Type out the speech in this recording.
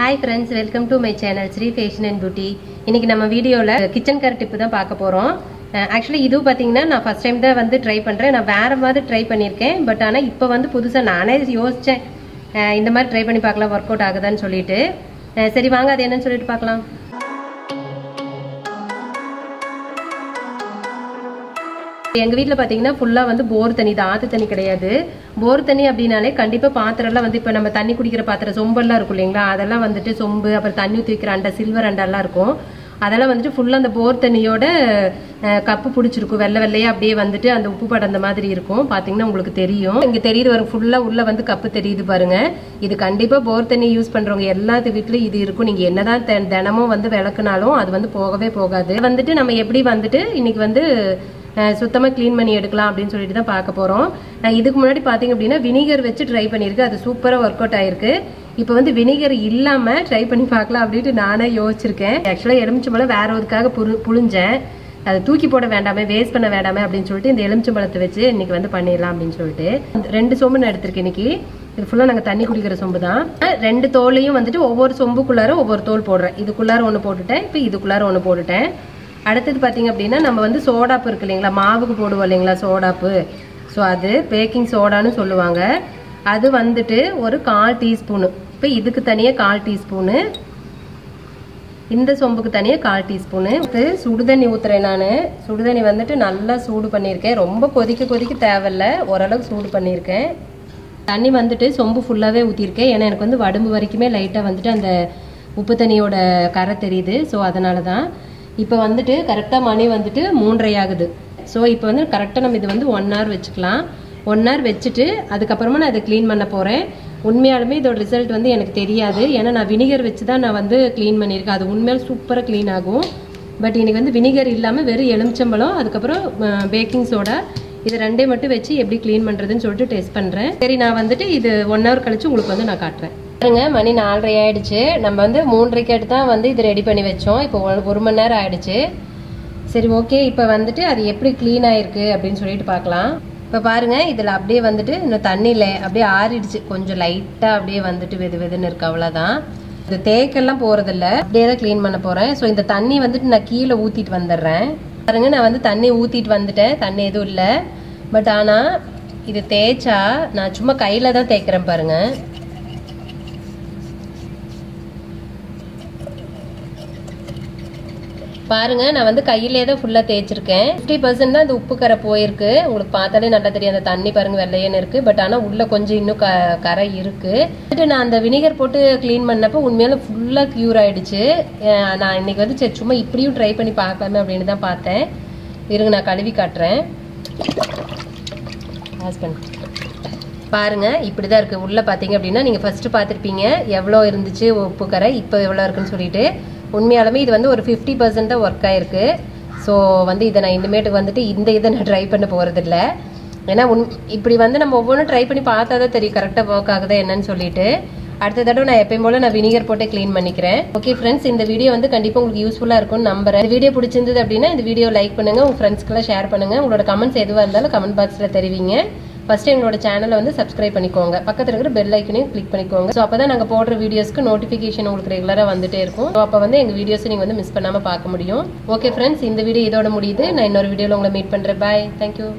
Hi friends, welcome to my channel Sri Fashion and Beauty. இன்னைக்கு நம்ம வீடியோல kitchen care tip தான் பார்க்க போறோம். Actually இது பாத்தீங்கன்னா நான் first time தான் வந்து ட்ரை பண்றேன். நான் வேற மாதிரி ட்ரை பண்ணிருக்கேன். பட் ஆனா இப்போ வந்து புதுசா நானே யோசிச்சேன். இந்த மாதிரி ட்ரை பண்ணி பார்க்கலாம் வொர்க் அவுட் ஆகுதான்னு சொல்லிட்டு. சரி வாங்க அது என்னன்னு சொல்லிட்டு பார்க்கலாம். எங்க வீட்ல பாத்தீங்கன்னா ஃபுல்லா வந்து போர் தண்ணி தான், ஆத்து தண்ணி கிடையாது. போர் தண்ணி அப்படினாலே கண்டிப்பா பாத்திரம்லாம் வந்து இப்ப நம்ம தண்ணி குடிக்கிற பாத்திரம் சொம்பெல்லாம் இருக்கும் இல்லைங்களா, அதெல்லாம் வந்துட்டு சொம்பு அப்புறம் தண்ணி ஊற்றி வைக்கிற அண்டை சில்வர் அண்டெல்லாம் இருக்கும். அதெல்லாம் வந்துட்டு ஃபுல்லா அந்த போர் தண்ணியோட கப்பு பிடிச்சிருக்கும், வெள்ளை வெள்ளையா அப்படியே வந்துட்டு அந்த உப்பு படந்த மாதிரி இருக்கும். பாத்தீங்கன்னா உங்களுக்கு தெரியும், இங்க தெரியுது வரும் ஃபுல்லா உள்ள வந்து கப்பு தெரியுது பாருங்க. இது கண்டிப்பா போர் தண்ணி யூஸ் பண்றவங்க எல்லாத்து வீட்லயும் இது இருக்கும். நீங்க என்னதான் தினமும் வந்து விளக்குனாலும் அது வந்து போகவே போகாது. வந்துட்டு நம்ம எப்படி வந்துட்டு இன்னைக்கு வந்து சுத்தமா கிளீன் பண்ணி எடுக்கலாம் அப்படின்னு சொல்லிட்டு தான் பார்க்க போறோம். நான் இதுக்கு முன்னாடி பாத்தீங்க அப்படின்னா வினிகர் வச்சு ட்ரை பண்ணிருக்கேன், அது சூப்பரா ஒர்க் அவுட் ஆயிருக்கு. இப்போ வந்து வினிகர் இல்லாம ட்ரை பண்ணி பார்க்கலாம் அப்படின்ட்டு நானே யோசிச்சிருக்கேன். ஆக்சுவலா எலுமிச்சம்பழம் வேற ஒருக்காக புளிஞ்சேன், அதை தூக்கி போட வேண்டாமே, வேஸ்ட் பண்ண வேண்டாமே அப்படின்னு சொல்லிட்டு இந்த எலுமிச்சம்பழத்தை வச்சு இன்னைக்கு வந்து பண்ணிடலாம் அப்படின்னு சொல்லிட்டு 2 சொம்பு நான் எடுத்திருக்கேன். இன்னைக்கு இது ஃபுல்லா நாங்க தண்ணி குடிக்கிற சொம்பு தான். 2 தோலையும் வந்துட்டு ஒவ்வொரு சொம்புக்குள்ளார ஒவ்வொரு தோல் போடுறேன். இதுக்குள்ளார ஒண்ணு போட்டுட்டேன், இப்போ இதுக்குள்ளார ஒண்ணு போட்டுட்டேன். அடுத்தது பாத்தீங்க அப்படின்னா நம்ம வந்து சோடாப்பு இருக்கு இல்லைங்களா, மாவுக்கு போடுவோம் இல்லைங்களா சோடாப்பு, ஸோ அது பேக்கிங் சோடான்னு சொல்லுவாங்க. அது வந்துட்டு ஒரு 1/4 டீஸ்பூனு. இப்போ இதுக்கு தனியாக 1/4 டீஸ்பூனு, இந்த சொம்புக்கு தனியாக 1/4 டீஸ்பூனு. சுடுதண்ணி ஊற்றுறேன் நான். சுடுதண்ணி வந்துட்டு நல்லா சூடு பண்ணியிருக்கேன், ரொம்ப கொதிக்க தேவையில்ல, ஓரளவுக்கு சூடு பண்ணியிருக்கேன். தண்ணி வந்துட்டு சொம்பு ஃபுல்லாகவே ஊற்றிருக்கேன், ஏன்னா எனக்கு வந்து வடும்பு வரைக்குமே லைட்டாக வந்துட்டு அந்த உப்பு தண்ணியோட கரை தெரியுது. ஸோ அதனால தான். இப்போ வந்துட்டு கரெக்டாக மணி வந்துட்டு 3:30 ஆகுது. ஸோ இப்போ வந்து கரெக்டாக நம்ம இது வந்து 1 hour வச்சுக்கலாம். 1 hour வச்சுட்டு அதுக்கப்புறமா நான் இதை க்ளீன் பண்ண போகிறேன். உண்மையாலுமே இதோட ரிசல்ட் வந்து எனக்கு தெரியாது, ஏன்னா நான் வினிகர் வச்சு தான் நான் வந்து க்ளீன் பண்ணியிருக்கேன். அது உண்மையாலும் சூப்பராக க்ளீன் ஆகும். பட் இன்னைக்கு வந்து வினிகர் இல்லாமல் வெறும் எலுமிச்சம்பழம் அதுக்கப்புறம் பேக்கிங் சோடா இது 2 மட்டும் வச்சு எப்படி க்ளீன் பண்ணுறதுன்னு சொல்லிட்டு டெஸ்ட் பண்ணுறேன். சரி நான் வந்துட்டு இது 1 hour கழிச்சு உங்களுக்கு வந்து நான் காட்டுறேன். பாருங்க மணி 4:30 ஆயிடுச்சு. நம்ம வந்து 3:30 தான் வந்து இது ரெடி பண்ணி வச்சோம். இப்போ 1 மணி நேரம் ஆயிடுச்சு. சரி ஓகே, இப்போ வந்துட்டு அது எப்படி க்ளீன் ஆயிருக்கு அப்படின்னு சொல்லிட்டு பார்க்கலாம். இப்போ பாருங்க இதில் அப்படியே வந்துட்டு இன்னும் தண்ணியில் அப்படியே ஆறிடுச்சு, கொஞ்சம் லைட்டாக அப்படியே வந்துட்டு வெதுன்னு இருக்கு, அவ்வளோதான். இது தேக்கெல்லாம் போகிறதில்ல, அப்படியே தான் க்ளீன் பண்ண போகிறேன். ஸோ இந்த தண்ணி வந்துட்டு நான் கீழே ஊற்றிட்டு வந்துடுறேன். பாருங்க நான் வந்து தண்ணி ஊற்றிட்டு வந்துட்டேன், தண்ணி எதுவும் இல்லை. பட் ஆனால் இது தேய்ச்சா நான் சும்மா கையில் தான் தேய்க்கிறேன் பாருங்க. பாருங்க நான் வந்து கையிலே தான் ஃபுல்லா தேய்ச்சிருக்கேன். 50% தான் அந்த உப்பு கரை போயிருக்கு. உங்களுக்கு பார்த்தாலே நல்லா தெரியும், அந்த தண்ணி பாருங்க வெள்ளையன்னு இருக்கு. பட் ஆனால் உள்ள கொஞ்சம் இன்னும் கரை இருக்கு. நான் அந்த வினிகர் போட்டு கிளீன் பண்ணப்போ உண்மையால ஃபுல்லா கியூர் ஆயிடுச்சு. நான் இன்னைக்கு வந்து சரி சும்மா இப்படியும் ட்ரை பண்ணி பார்க்கலாமே அப்படின்னு தான் பார்த்தேன். இருங்க நான் கழுவி காட்டுறேன். பாருங்க இப்படிதான் இருக்கு. உள்ள பாத்தீங்க அப்படின்னா நீங்க ஃபர்ஸ்ட் பார்த்துருப்பீங்க எவ்வளோ இருந்துச்சு உப்பு கரை, இப்போ எவ்வளோ இருக்குன்னு சொல்லிட்டு. உண்மையாலுமே இது வந்து ஒரு 50% தான் ஒர்க் ஆயிருக்கு. ஸோ வந்து இதை நான் இனிமேட்டுக்கு வந்துட்டு இதை நான் ட்ரை பண்ண போறது இல்லை. ஏன்னா இப்படி வந்து நம்ம ஒவ்வொன்றும் ட்ரை பண்ணி பார்த்தா தான் தெரியும் கரெக்டாக ஒர்க் ஆகுதா என்னன்னு சொல்லிட்டு. அடுத்த தடவை நான் எப்பயும் போல நான் வினிகர் போட்டு க்ளீன் பண்ணிக்கிறேன். ஓகே ஃப்ரெண்ட்ஸ், இந்த வீடியோ வந்து கண்டிப்பாக உங்களுக்கு யூஸ்ஃபுல்லாக இருக்கும்னு நம்புறேன். இந்த வீடியோ பிடிச்சிருந்தது அப்படின்னா இந்த வீடியோ லைக் பண்ணுங்க, உங்க ஃப்ரெண்ட்ஸ்க்கெல்லாம் ஷேர் பண்ணுங்க. உங்களோட கமெண்ட்ஸ் எதுவாக இருந்தாலும் கமெண்ட் பாக்ஸில் தெரிவிங்க. ஃபர்ஸ்ட் எங்களோட சேனலை வந்து சப்ஸ்கிரைப் பண்ணிக்கோங்க, பக்கத்தில் இருக்கிற பெல் ஐக்கனையும் கிளிக் பண்ணிக்கோங்க. ஸோ அப்போ தான் நாங்கள் போடுற வீடியோஸ்க்கு நோட்டிஃபிகேஷன் உங்களுக்கு ரெகுலராக வந்துட்டே இருக்கும். ஸோ அப்போ வந்து எங்கள் வீடியோஸை நீங்கள் வந்து மிஸ் பண்ணாமல் பார்க்க முடியும். ஓகே ஃப்ரெண்ட்ஸ், இந்த வீடியோ இதோட முடியுது. நான் இன்னொரு வீடியோவில் உங்களை மீட் பண்ணுறேன். பாய், தேங்க்யூ.